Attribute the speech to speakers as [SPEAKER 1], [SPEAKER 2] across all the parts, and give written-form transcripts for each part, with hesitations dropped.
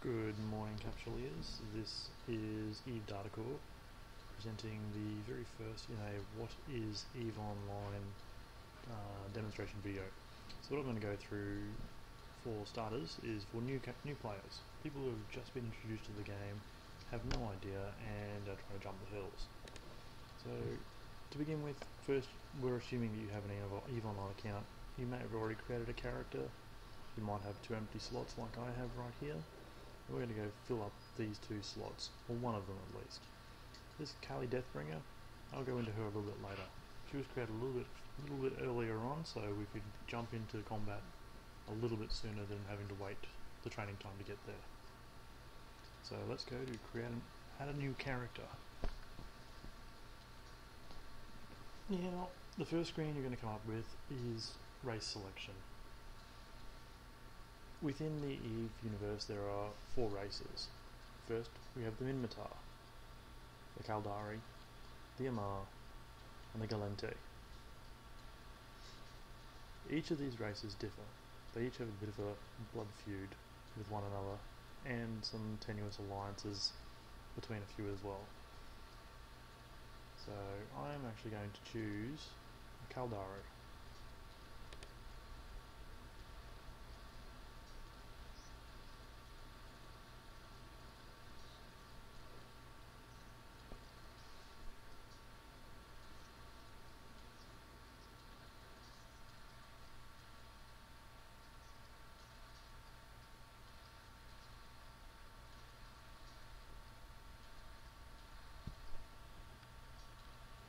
[SPEAKER 1] Good morning, Capsuleers. This is EveDataCore presenting the very first in a What is EveOnline demonstration video. So what I'm going to go through for starters is for new players, people who have just been introduced to the game, have no idea and are trying to jump the hurdles. So to begin with, first we're assuming that you have an EveOnline account. You may have already created a character. You might have 2 empty slots like I have right here. We're going to go fill up these 2 slots, or one of them at least. This Kali Deathbringer, I'll go into her a little bit later. She was created a little bit earlier on, so we could jump into combat a little bit sooner than having to wait the training time to get there. So let's go to add a new character. Now, the first screen you're going to come up with is race selection. Within the Eve universe there are 4 races. First we have the Minmatar, the Caldari, the Amar, and the Galente. Each of these races differ. They each have a bit of a blood feud with one another and some tenuous alliances between a few as well. So I'm actually going to choose a Caldari.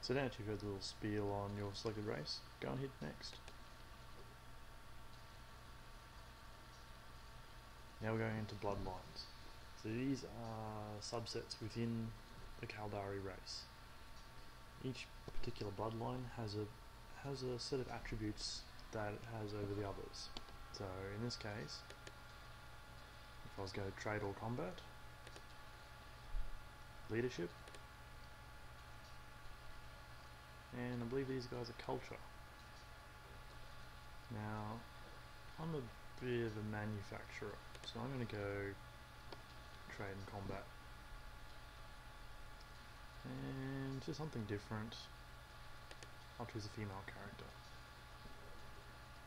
[SPEAKER 1] So now that you've heard the little spiel on your selected race, go and hit next. Now we're going into bloodlines. So these are subsets within the Caldari race. Each particular bloodline has a set of attributes that it has over the others. So in this case, if I was going to trade or combat, leadership, and I believe these guys are culture. Now, I'm a bit of a manufacturer, so I'm going to go trade and combat. And just something different, I'll choose a female character.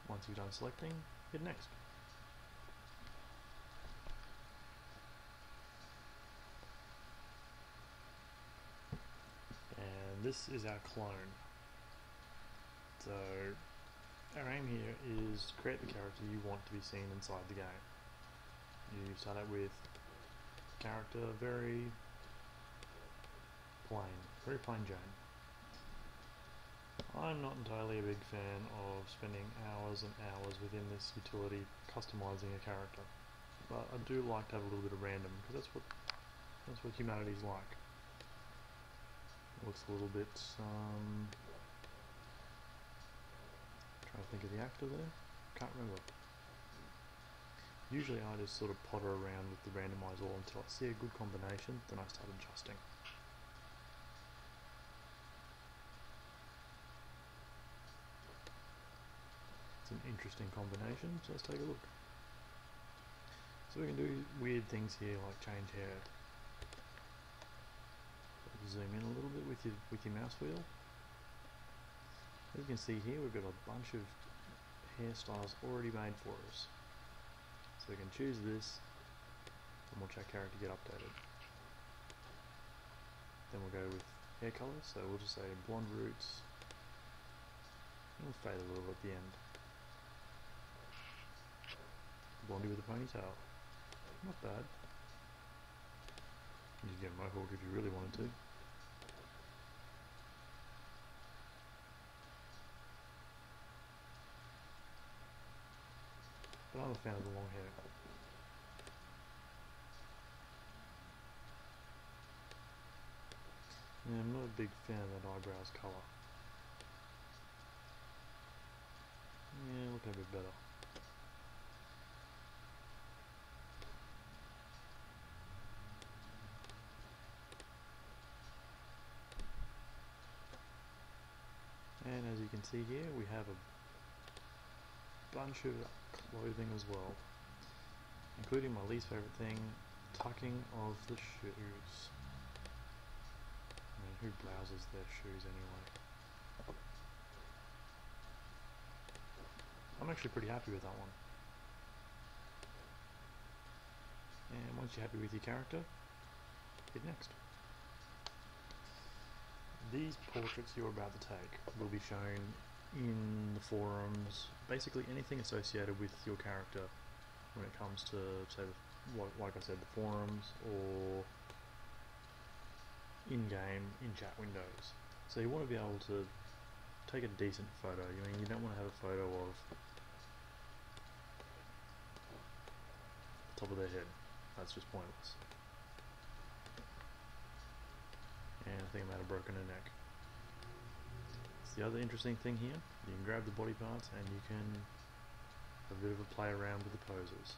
[SPEAKER 1] Once you've done selecting, hit next. And this is our clone. So our aim here is to create the character you want to be seen inside the game. You start out with character very plain Jane. I'm not entirely a big fan of spending hours and hours within this utility customizing a character, but I do like to have a little bit of random because that's what humanity's like. Looks a little bit trying to think of the actor there, can't remember. Usually I just sort of potter around with the randomize all until I see a good combination, then I start adjusting. It's an interesting combination, so let's take a look. So we can do weird things here like change hair. Zoom in a little bit with your mouse wheel. As you can see here, we've got a bunch of hairstyles already made for us. So we can choose this and watch our character get updated. Then we'll go with hair colour, so we'll just say blonde roots. And we'll fade a little at the end. Blondie with a ponytail. Not bad. You can get a mohawk if you really wanted to. But I'm a fan of the long hair. Yeah, I'm not a big fan of that eyebrows colour. Yeah, looking a bit better. And as you can see here, we have a bunch of clothing as well, including my least favourite thing, Tucking of the shoes. I mean, who blouses their shoes anyway? I'm actually pretty happy with that one. And once you're happy with your character, hit next. These portraits you're about to take will be shown in the forums, basically anything associated with your character when it comes to, say, like I said, the forums or in-game, in-chat windows. So you want to be able to take a decent photo. I mean, you don't want to have a photo of the top of their head. That's just pointless. And I think I might have broken her neck. It's the other interesting thing here. You can grab the body parts and you can have a bit of a play around with the poses.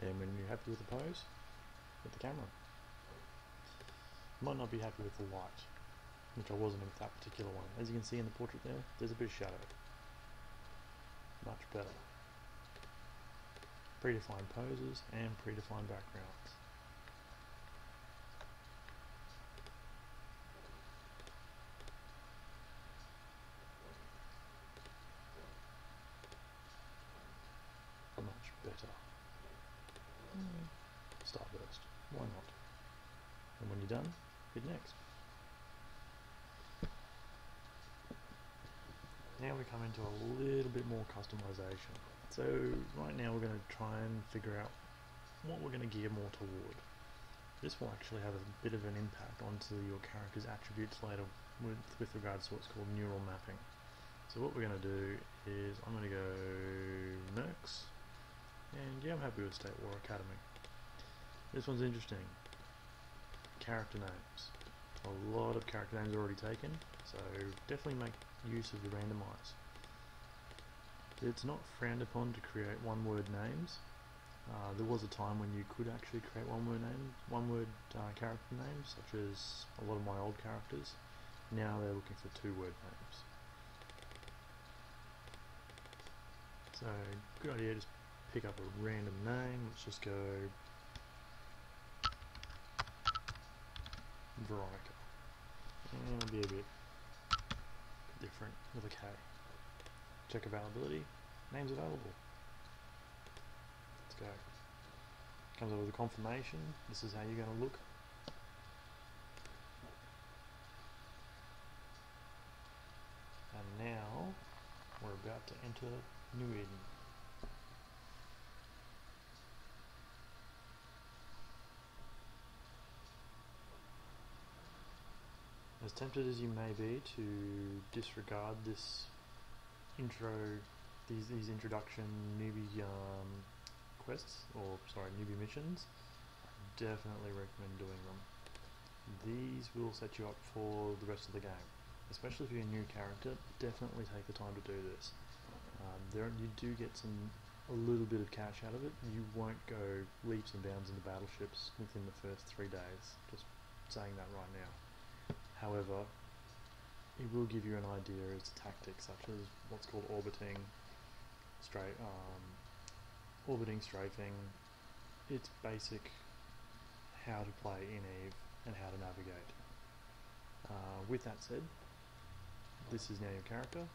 [SPEAKER 1] And when you're happy with the pose, hit the camera. Might not be happy with the light, which I wasn't with that particular one. As you can see in the portrait there, there's a bit of shadow. Much better. Predefined poses and predefined backgrounds. Much better. Starburst. Why not? And when you're done, hit next. Now we come into a little bit more customization. So right now we're going to try and figure out what we're going to gear more toward. This will actually have a bit of an impact onto your character's attributes later with regards to what's called neural mapping. So what we're going to do is I'm going to go Mercs, and yeah, I'm happy with State War Academy. This one's interesting. Character names. A lot of character names are already taken, so definitely make use of the randomize. It's not frowned upon to create one-word names. There was a time when you could actually create one-word character names, such as a lot of my old characters. Now they're looking for two-word names. So, good idea, just pick up a random name. Let's just go Veronica. And it'll be a bit different with a K. Check availability. Names available. Let's go. Comes up with a confirmation. This is how you're going to look. And now we're about to enter New Eden. As tempted as you may be to disregard this intro, these introduction newbie quests, or sorry, newbie missions, I definitely recommend doing them. These will set you up for the rest of the game. Especially if you're a new character, definitely take the time to do this. You do get a little bit of cash out of it. You won't go leaps and bounds into battleships within the first 3 days, just saying that right now. However, it will give you an idea as to tactics such as what's called orbiting, strafing. It's basic how to play in Eve and how to navigate. With that said, this is now your character.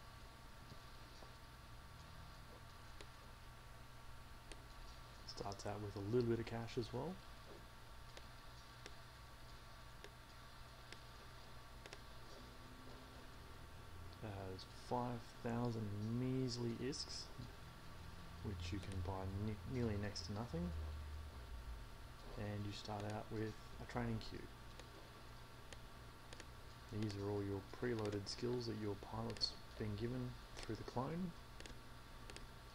[SPEAKER 1] Starts out with a little bit of cash as well. Has 5,000 measly isks, which you can buy nearly next to nothing. And you start out with a training queue. These are all your preloaded skills that your pilot's been given through the clone.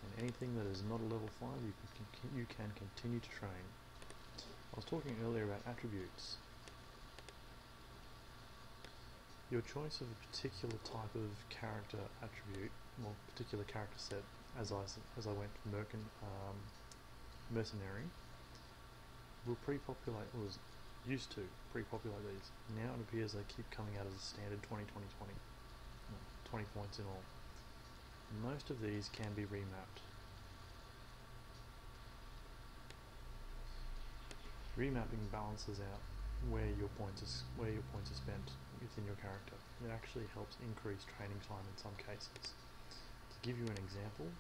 [SPEAKER 1] And anything that is not a level 5, you can continue to train. was talking earlier about attributes. Your choice of a particular type of character attribute, or particular character set, as I went mercenary, will pre-populate, or was used to pre-populate these. Now it appears they keep coming out as a standard 20-20-20, 20 points in all. Most of these can be remapped. Remapping balances out where your points are spent within your character. It actually helps increase training time in some cases. To give you an example,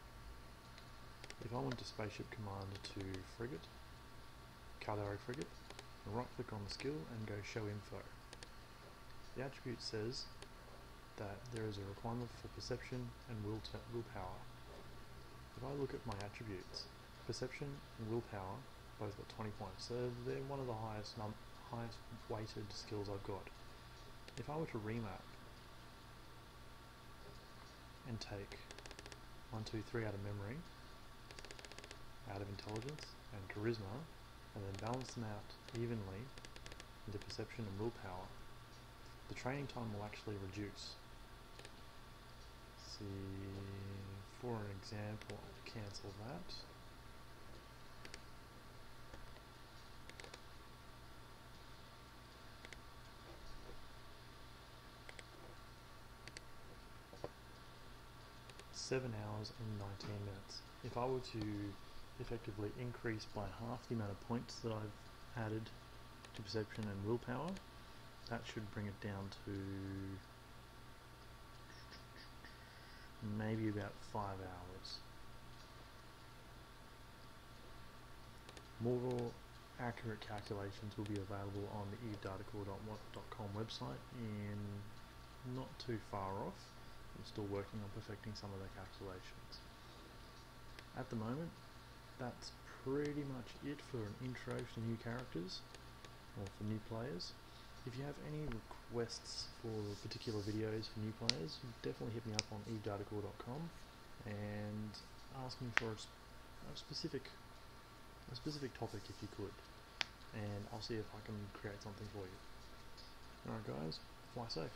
[SPEAKER 1] if I went to Spaceship Command to Frigate, Caldari Frigate, and right click on the skill and go Show Info. The attribute says that there is a requirement for perception and willpower. If I look at my attributes, perception and willpower both got 20 points, so they're one of the highest weighted skills I've got. If I were to remap and take 1, 2, 3 out of memory, out of intelligence and charisma, and then balance them out evenly into perception and willpower, the training time will actually reduce. See, for an example, I'll cancel that. $7 hours and 19 minutes. If I were to effectively increase by half the amount of points that I've added to perception and willpower, that should bring it down to maybe about 5 hours. More accurate calculations will be available on the EveDataCore.com website in not too far off. I'm still working on perfecting some of the calculations. At the moment, that's pretty much it for an intro to new characters, or for new players. If you have any requests for particular videos for new players, definitely hit me up on EveDataCore.com and ask me for a specific topic if you could, and I'll see if I can create something for you. Alright guys, fly safe.